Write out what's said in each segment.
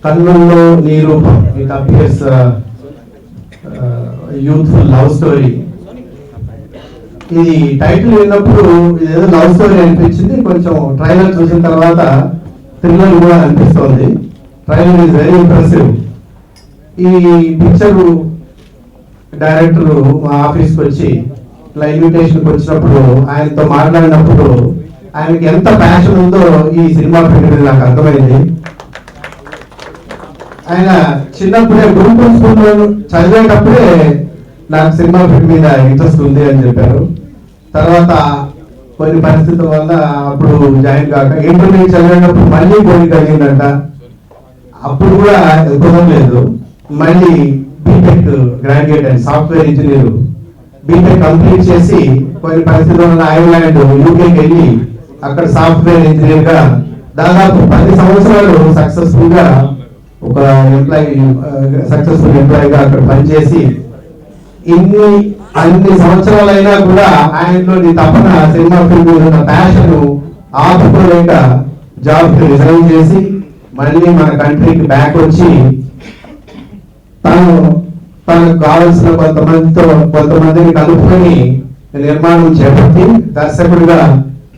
కన్నుల్లో నీ రూపం, it appears youthful love story. ఇది టైటిల్ విన్నప్పుడు ఇదేదో లవ్ స్టోరీ అనిపించింది, కొంచెం ట్రైలర్ చూసిన తర్వాత థ్రిల్లర్ కూడా అనిపిస్తుంది. Trailer is very impressive. ఈ పిక్చర్ డైరెక్టర్ మా ఆఫీస్కి వచ్చి ఇట్లా ఇన్విటేషన్కి వచ్చినప్పుడు ఆయనతో మాట్లాడినప్పుడు ఆయనకి ఎంత ప్యాషన్ ఉందో ఈ సినిమా మీద నాకు అర్థమైంది. ఆయన చిన్నప్పుడే గురుకుల స్కూల్లో చదివేటప్పుడే నాకు సినిమా ఫీల్డ్ మీద ఇంట్రెస్ట్ ఉంది అని చెప్పారు. తర్వాత కొన్ని పరిస్థితుల వల్ల అప్పుడు జాయిన్ కాక ఇంటర్మీడియట్ చదివేటప్పుడు మళ్ళీ పోటీ కలిగిందంట. అప్పుడు కూడా కుదరలేదు. మళ్ళీ BTech graduate and software engineer BTech complete చేసి కొన్ని పరిస్థితుల వల్ల ఐర్లాండ్ యూకేకి వెళ్ళి అక్కడ సాఫ్ట్వేర్ ఇంజనీర్ గా దాదాపు 10 సంవత్సరాలు సక్సెస్ఫుల్ గా ఒక సక్సెస్ఫుల్ ఎంప్లాయీగా అక్కడ పనిచేసి అన్ని సంవత్సరాలైనా కూడా ఆయనలోని తపన సినిమా ఫీల్డ్ ఉన్న ప్యాషన్ ఆపుకోలేక జాబ్ కి రిజైన్ చేసి మళ్ళీ మన కంట్రీకి బ్యాక్ వచ్చి తనకు కావలసిన కొంతమందిని కలుపుకొని నిర్మాణం చేపట్టి దర్శకుడిగా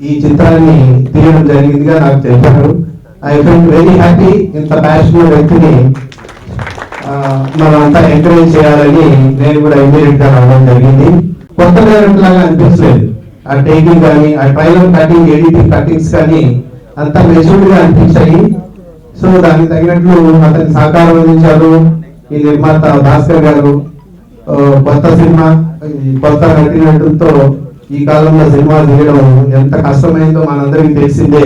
ఈ చిత్రాన్ని తీయడం జరిగిందిగా నాకు తెలిపారు. I feel very happy. ఇంత ప్యాషనెట్ వ్యక్తిని మనం అంతా ఎంకరేజ్ చేయాలని నేను కూడా ఇమీడియట్ గా రావడం జరిగింది. కొత్త డైరెక్టర్ లాగా అనిపించలేదు. ఆ టేకింగ్ కానీ, ఆ ట్రైలర్ కటింగ్, ఎడిటింగ్ కటింగ్స్ కానీ అంతా మెచ్యూర్డ్ గా అనిపించాయి. సో దానికి తగినట్లు అతని సహకారం అందించారు ఈ నిర్మాత భాస్కర్ గారు. కొత్త సినిమా, కొత్త నటినటులతో ఈ కాలంలో సినిమా తీయడం ఎంత కష్టమైందో మనందరికీ తెలిసిందే.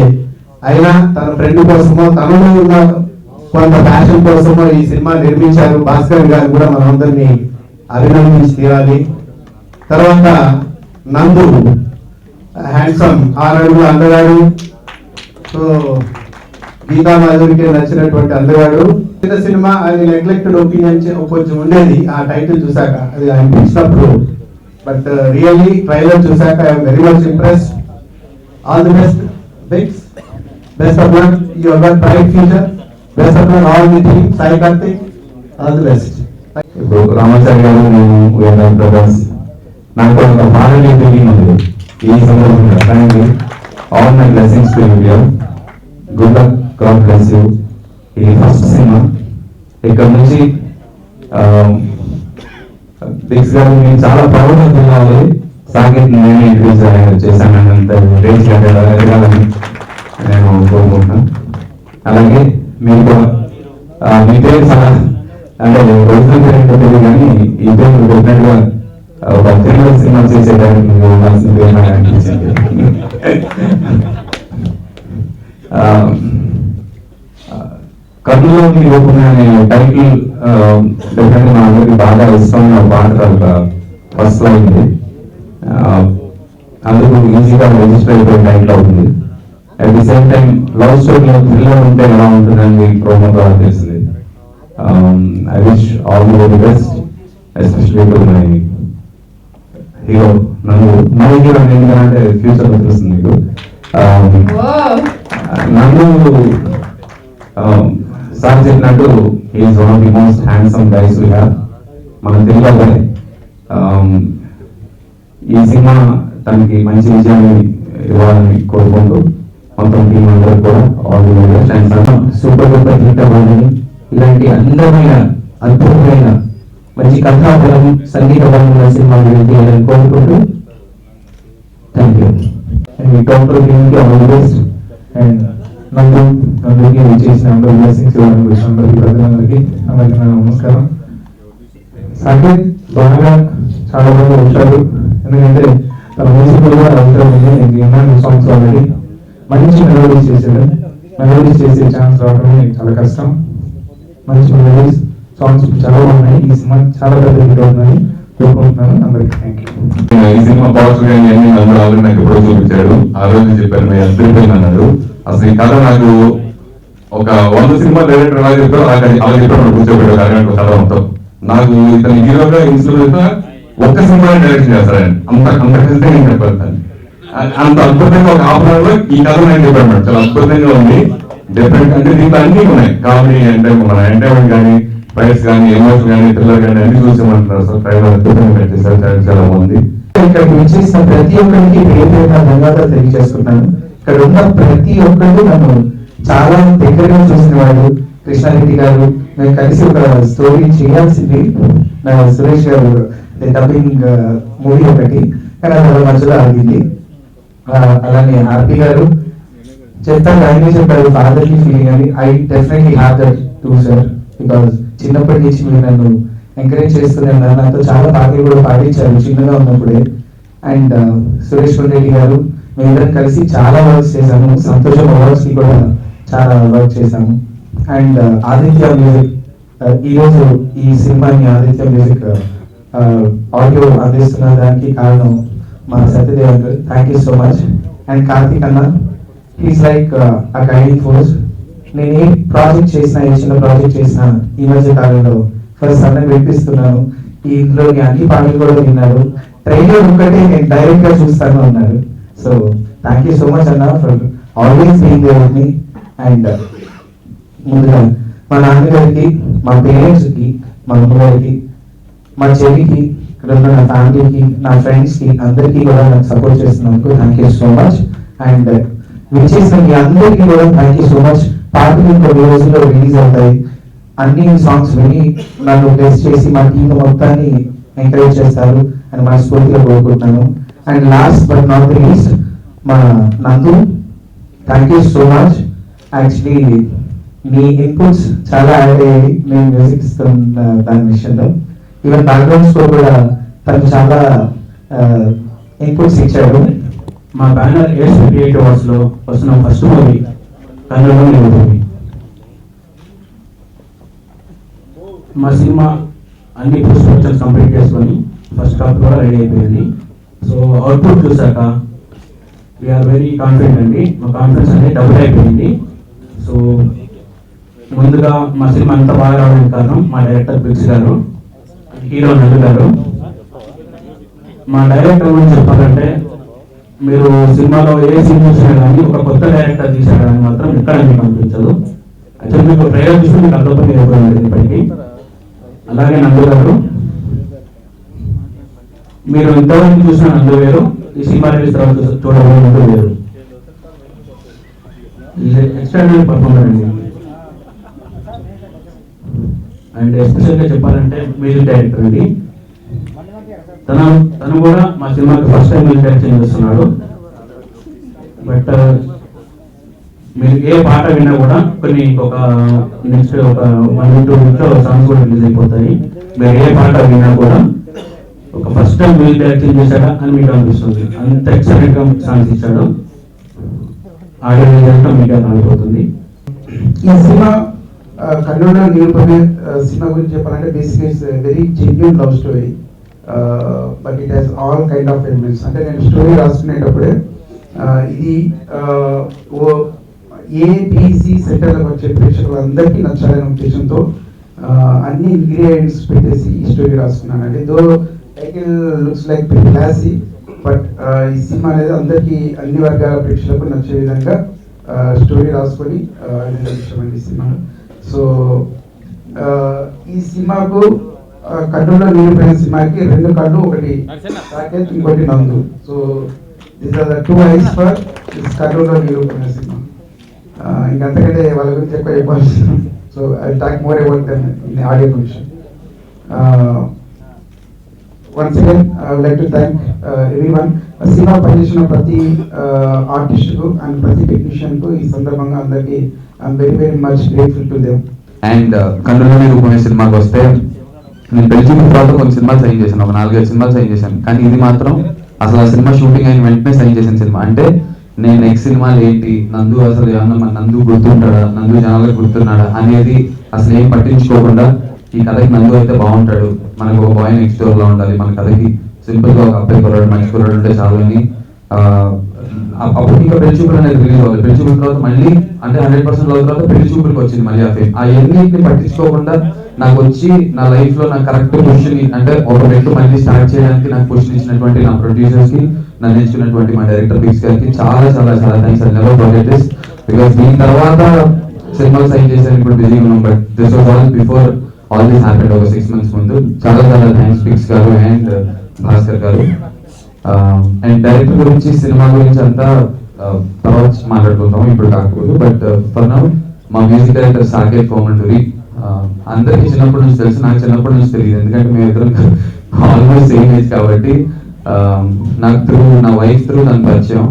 అయినా తన ఫ్రెండ్ కోసమో తనలో ఉన్న కొంత ప్యాషన్ కోసమో ఈ సినిమా నిర్మించారు. భాస్కర్ గారు కూడా మనందరినీ అభినందించి తీరాలి. తర్వాత నందు, హ్యాండ్సమ్, 6 అడుగుల అందగాడు. సో గీతా మాధురికి నచ్చినటువంటి అందగాడు. చిన్న సినిమా, అది నెగ్లెక్టెడ్ ఒపీనియన్ కొంచెం ఉండేది ఆ టైటిల్ చూసాక, అది అనిపించినప్పుడు. బట్ రియల్లీ ట్రైలర్ చూసాక I'm very much impressed. All the best Biggs, best of luck, you have got bright future. Best of luck all the team. Sai Karthik, all the best. ఇప్పుడు రామాచారి గారు, నేను బ్రదర్స్, నాకు ఒక ఫారెన్ ఫీలింగ్ ఉంది ఈ సందర్భంగా. Thank you. All my blessings to you. Good luck, God bless you. ఇది first cinema. ఇక్కడ నుంచి బిగ్స్ గారు నేను చాలా ప్రౌడ్గా ఫీల్ అవ్వాలి. సాకేత్ నేను ఇంట్రడ్యూస్ చేశాను అంత రేంజ్ ఎదగాలని నేను కోరుకుంటున్నాను. అలాగే మీకు మీ పేరు చాలా అంటే ఒరిజినల్ పేరు ఏంటో తెలియదు, కానీ ఈ పేరు డెఫినెట్గా ఒక థ్రిల్లర్ సినిమా చేసేదానికి మీకు ఉండాల్సిన పేరు నాకు అనిపించింది. కర్నూలు మీ రూపం అనే టైటిల్ డెఫినెట్గా మా అందరికి బాగా ఇష్టమైన పాట ఫస్ట్ లైన్ ఉంది. అందుకు ఈజీగా రిజిస్టర్ అయిపోయే టైటిల్ అవుతుంది. At the same time love స్టోరీలో థ్రిల్లర్ ఉంటే ఎలా ఉంటుందని ప్రోమో ద్వారా తెలిసింది. I wish all the very best, especially to my hero Nandu. My hero ఎందుకంటే ఫ్యూచర్ లో తెలుస్తుంది మీకు. నందు సార్ చెప్పినట్టు is one of the most handsome guys we have మన తెలుగులో. ఈ సినిమా తనకి మంచి విజయాన్ని ఇవ్వాలని కోరుకుంటూ మొత్తం టీం అందరూ కూడా all the best and super duper hit అవ్వాలని, ఇలాంటి అందమైన అద్భుతమైన మంచి కథాబలం, సంగీత బలమైన సినిమాలు తీయాలని కోరుకుంటూ థ్యాంక్ యూ. అండ్ ఈ డాక్టర్ టీంకి ఆల్ ది బెస్ట్. అండ్ నందుకి చేసిన అందరూ బ్లెస్సింగ్స్ ఇవ్వడానికి వచ్చిన ప్రజలందరికీ అందరికీ నా నమస్కారం. సాకేత్ బాగా చాలా మంది వచ్చారు, ఎందుకంటే తన మ్యూజిక్ కూడా అవసరం ఉంది. నేను సాంగ్స్ ఆల్రెడీ మంచి మెలోడీస్ చేశాడు. మెలోడీస్ చేసే ఛాన్స్ రావడం చాలా కష్టం. మంచి మెలోడీస్ సాంగ్స్ చాలా ఉన్నాయి. ఈ సినిమా చాలా పెద్ద హిట్ అవుతుందని కోరుకుంటున్నాను. అందరికీ థ్యాంక్ యూ. ఈ సినిమా పోస్టర్ కానీ అన్ని అందరూ ఆల్రెడీ నాకు ఎప్పుడో చూపించాడు. ఆ రోజు చెప్పారు మీరు అందరిపోయింది అన్నాడు. అసలు ఈ కథ నాకు ఒక 100 సినిమా డైరెక్టర్ అలా చెప్పారు, అలా చెప్పాడు కూర్చోబెట్టాడు అరగంట కథ మొత్తం. నాకు ఇతను హీరోగా ఇన్స్టిట్యూట్ ఒక్క సినిమా డైరెక్షన్ చేస్తారండి. అంత ఖచ్చితంగా నేను చెప్పాను. అంత అద్భుతంగా ఒక హాఫ్ అన్ అవర్ లో ఈ కథ నేను చెప్పాను. చాలా అద్భుతంగా ఉంది. డిఫరెంట్ అంటే దీంట్లో అన్ని ఉన్నాయి. కామెడీ అంటే మన ఎంటర్టైన్మెంట్ కానీ, ఫైట్స్ కానీ, ఎమోషన్ కానీ, థ్రిల్లర్ కానీ అన్ని చూసామంటున్నారు. సో ట్రైలర్ అద్భుతంగా పెట్టేసారు, చాలా బాగుంది. ఇక్కడ వచ్చేసిన ప్రతి ఒక్కరికి పేరు పేరున ధన్యవాదాలు తెలియజేసుకుంటున్నాను. ఇక్కడ ఉన్న ప్రతి ఒక్కరు నన్ను చాలా దగ్గరగా చూసిన వాళ్ళు. కృష్ణారెడ్డి గారు, మేము కలిసి ఒక స్టోరీ చేయాల్సింది నా సురేష్ గారు డబ్బింగ్ మూవీ ఒకటి, కానీ అది వాళ్ళ మధ్యలో ఆగింది. అలానే ఆర్పి గారు చెప్తాను, ఆయనే చెప్పారు ఫాదర్లీ ఫీలింగ్ అని. I definitely have that two sir, because చిన్నప్పటి నుంచి మీరు నన్ను ఎంకరేజ్ చేస్తున్నాను. నాతో చాలా పాటలు కూడా పాడించారు చిన్నగా ఉన్నప్పుడే. అండ్ సురేష్ రెడ్డి గారు, మేమిద్దరం కలిసి చాలా వర్క్స్ చేశాము. సంతోషం అవార్డ్స్ కి కూడా చాలా వర్క్ చేశాము. అండ్ ఆదిత్య మ్యూజిక్, ఈరోజు ఈ సినిమాని ఆదిత్య మ్యూజిక్ ఆడియో అందిస్తున్న దానికి కారణం మా Satyadev uncle. Thank you so much. And Karthik అన్న, he's like a guiding force. నేను ఏ ప్రాజెక్ట్ చేసినా, ఏ చిన్న ప్రాజెక్ట్ చేసినా ఈ మధ్య కాలంలో ఫస్ట్ అన్నకు వినిపిస్తున్నాను. ఈ ఇంట్లోని అన్ని పాటలు కూడా విన్నారు. ట్రైలర్ ఒక్కటే నేను డైరెక్ట్ గా చూస్తాను అన్నారు. So thank you so much అన్న for always being there with me. And ముందుగా మా నాన్నగారికి, మా పేరెంట్స్ కి, మా అమ్మగారికి, మా చెల్లికి, ఇక్కడ ఉన్న నా ఫ్యామిలీకి, నా ఫ్రెండ్స్ కి, అందరికీ కూడా నాకు సపోర్ట్ చేస్తున్నందుకు thank you so much. And విచ్చేసిన మీ అందరికీ కూడా థ్యాంక్ యూ సో మచ్. పాటలు ఇంకొన్ని రోజుల్లో రిలీజ్ అవుతాయి. అన్ని సాంగ్స్ విని నన్ను టెస్ట్ చేసి మా టీం మొత్తాన్ని ఎంకరేజ్ చేస్తారు అని మనస్ఫూర్తిగా కోరుకుంటున్నాను. And last but not the least మా నందు, thank you so much. Actually me inputs చాలా యాడ్ అయ్యాయి నేను మ్యూజిక్ ఇస్తున్న దాని విషయంలో. ఈవెన్ బ్యాక్గ్రౌండ్ స్కోర్ కూడా తను చాలా ఇన్పుట్స్ ఇచ్చాడు. మా బ్యానర్ 858 అవర్స్ లో వస్తున్న ఫస్ట్ మూవీ కన్నడలో నిలుపుతుంది. మా సినిమా అన్ని పోస్ట్ ప్రొడక్షన్స్ కంప్లీట్ చేసుకొని ఫస్ట్ కాపీ కూడా రెడీ అయిపోయింది. సో అవుట్పుట్ చూసాక వీఆర్ వెరీ కాన్ఫిడెంట్ అండి. మా కాన్ఫిడెన్స్ అనేది డబుల్ అయిపోయింది. సో ముందుగా మా సినిమా అంత బాగా రావడానికి కారణం మా డైరెక్టర్ బిక్స్ గారు, హీరో నందు గారు. మా డైరెక్టర్ గురించి చెప్పాలంటే, మీరు సినిమాలో ఏ సీన్ చూసినా కానీ ఒక కొత్త డైరెక్టర్ తీసాడని మాత్రం ఎక్కడ మీకు అనిపించదు. యాక్చువల్ మీకు ట్రైలర్ చూసి మీకు అర్థమైంది అయిపోయింది ఇప్పటికీ. అలాగే నందు గారు, మీరు ఇంతవరకు చూసిన నందు వేరు, ఈ సినిమా రిలీజ్ తర్వాత చూడబోయే నందు వేరు. ఎక్స్ట్రాడినరీ పర్ఫార్మర్ అండి. అండ్ ఎస్పెషల్గా చెప్పాలంటే మ్యూజిక్ డైరెక్టర్ అండి. తను కూడా మా సినిమాకి ఫస్ట్ టైం మ్యూజిక్ డైరెక్షన్ చేస్తున్నాడు. బట్ మీరు ఏ పాట విన్నా కూడా కొన్ని ఒక నెక్స్ట్ ఒక 1-2 వీక్లో సాంగ్స్ కూడా రిలీజ్ అయిపోతాయి. మీరు ఏ పాట విన్నా కూడా ఒక ఫస్ట్ టైం మ్యూజిక్ డైరెక్షన్ చేశాడా అని మీకు అనిపిస్తుంది. అంత ఎక్సలెంట్ గా సాంగ్స్ ఇచ్చాడు. ఆడియో రిజల్ట్ మీకు అర్థమైపోతుంది. ఈ సినిమా కన్నడలో నిరూపమే సినిమా గురించి చెప్పాలంటే basic it's very genuine love story, but it has all kind of elements. అంటే నేను స్టోరీ రాసుకునేటప్పుడే ఇది ఏబిసి సెంటర్లకు వచ్చే ప్రేక్షకులందరికీ నచ్చాలనే ఉద్దేశంతో అన్ని ఇంగ్రీడియంట్స్ పెట్టేసి ఈ స్టోరీ రాసుకున్నానండి. Though title looks like classy, but ఈ సినిమా అనేది అందరికీ అన్ని వర్గాల ప్రేక్షకులకు నచ్చే విధంగా స్టోరీ రాసుకొని నిర్మించామండి ఈ సినిమా. సో ఈ సినిమాకు కన్నులో నిలిపోయిన సినిమాకి 2 కళ్ళు, ఒకటి సాకేత్, ఇంకోటి Nandu. So these are the 2 eyes for this కన్నులో నిలిపోయిన సినిమా. ఇంకంతకంటే వాళ్ళ గురించి ఎక్కువ చెప్పాల్సిన. So I talk more about them in audio function. Once again I would like to thank everyone. Cinema పనిచేసిన ప్రతి ఆర్టిస్ట్కు అండ్ ప్రతి టెక్నీషియన్కు ఈ సందర్భంగా అందరికీ I'm very very much grateful to them. And కన్నులో నిలుపుకునే సినిమాకి వస్తే, నేను పెళ్లి తర్వాత కొన్ని సినిమాలు సైన్ చేశాను, ఒక 4-5 సినిమాలు సైన్ చేశాను. కానీ ఇది మాత్రం అసలు ఆ సినిమా షూటింగ్ అయిన వెంటనే సైన్ చేసిన సినిమా. అంటే నేను నెక్స్ట్ సినిమాలు ఏంటి, నందు అసలు ఏమన్నా మన నందు గుర్తుంటాడా, నందు జనాలకు గుర్తున్నాడా అనేది అసలు ఏం పట్టించుకోకుండా, ఈ కథకి నందు అయితే బాగుంటాడు, మనకు ఒక బాయ్ నెక్స్ట్ డోర్ లో ఉండాలి, మన కథకి సింపుల్ గా ఒక అబ్బాయి కుర్రాడు, మంచి కుర్రాడు ఉంటే చాలు అని. అప్పుడు ఇంకా పెళ్లి చూపులు అనేది రిలీజ్ అవ్వాలి. పెళ్లి చూపుల తర్వాత మళ్ళీ అంటే 100% రోజుల తర్వాత పెళ్లి చూపులకు వచ్చింది మళ్ళీ ఆ ఫేమ్. ఆ ఎన్నింటిని పట్టించుకోకుండా నాకు వచ్చి నా లైఫ్ లో నాకు కరెక్ట్ పొజిషన్, అంటే ఒక మెట్టు మళ్ళీ స్టార్ట్ చేయడానికి నాకు పొజిషన్ ఇచ్చినటువంటి నా ప్రొడ్యూసర్స్ కి, నన్ను ఎంచుకున్నటువంటి మా డైరెక్టర్ బిక్స్ గారికి చాలా చాలా చాలా thanks. I never forget this. Because దీని తర్వాత సినిమాలు సైన్ చేశాను, ఇప్పుడు బిజీగా ఉన్నాం. But this was all before all this happened ఒక 6 months ముందు. చాలా చాలా థ్యాంక్స్ పిక్స్ గారు అండ్ భాస్కర్ గారు. అండ్ డైరెక్టర్ గురించి, సినిమా గురించి అంతా తర్వాత మాట్లాడుకుంటాం, ఇప్పుడు కాకపోతే. బట్ ఫర్ నౌ మా మ్యూజిక్ డైరెక్టర్ సాకేత్ కోమంటూరి. అందరికీ చిన్నప్పటి నుంచి తెలుసు, నాకు చిన్నప్పటి నుంచి తెలియదు, ఎందుకంటే మేము ఇద్దరం ఆల్మోస్ట్ సేమ్ ఏజ్ కాబట్టి. నాకు నా వైఫ్ త్రూ నన్ను పరిచయం.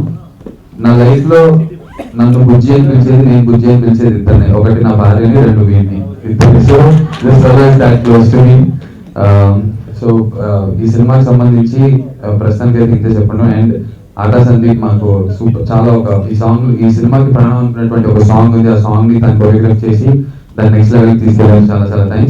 నా లైఫ్ లో నన్ను బుజ్జి అని పిలిచేది, నేను బుజ్జి అని పిలిచేది ఇద్దరిని. ఒకటి నా భార్యని, 2 వీడిని, ఇద్దరు. So this always that close to me. So ఈ సినిమాకి సంబంధించి ప్రస్తుతానికి అయితే ఇంతే చెప్పండి. అండ్ ఆటా సందీప్ మాకు సూపర్, చాలా ఈ సినిమాకి ప్రాణం అనుకున్నటువంటి ఒక సాంగ్ ఉంది. ఆ సాంగ్ ని తను కొరియోగ్రాఫ్ చేసి దాన్ని నెక్స్ట్ లెవెల్కి తీసుకెళ్ళాను. చాలా చాలా థ్యాంక్స్.